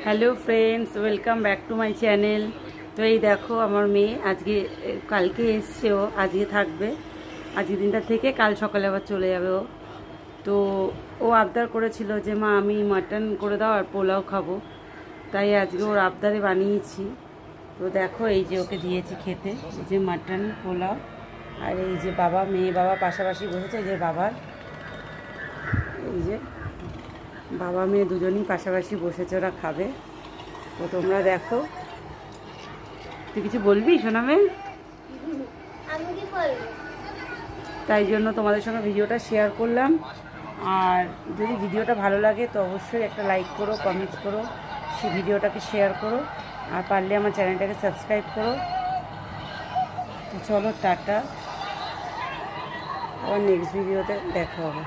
Hello friends, welcome back to my channel. তো এই দেখো আমার মেয়ে আজকে কালকে এসছে, ও আজকে থাকবে। আজকে দিনটা থেকে কাল সকালে আবার চলে যাবে ও। তো ও আবদার করেছিল যে মা আমি মাটন করে দাও আর পোলাও খাবো, তাই আজকে ওর আবদারে বানিয়েছি। তো দেখো এই যে ওকে দিয়েছি খেতে, এই যে মাটন পোলাও। আর এই যে বাবা মেয়ে বাবা পাশাপাশি বসেছে, এই যে বাবার এই যে বাবা মেয়ে দুজনই পাশাপাশি বসেছে, ওরা খাবে। তো তোমরা দেখো। তুই কিছু বলবি সোনা মেয়ে? আমি কি বলবো? তাই জন্য তোমাদের সঙ্গে ভিডিওটা শেয়ার করলাম। আর যদি ভিডিওটা ভালো লাগে তো অবশ্যই একটা লাইক করো, কমেন্টস করো, সেই ভিডিওটাকে শেয়ার করো, আর পারলে আমার চ্যানেলটাকে সাবস্ক্রাইব করো। তো চলো টাটা, আবার নেক্সট ভিডিওতে দেখা হবে।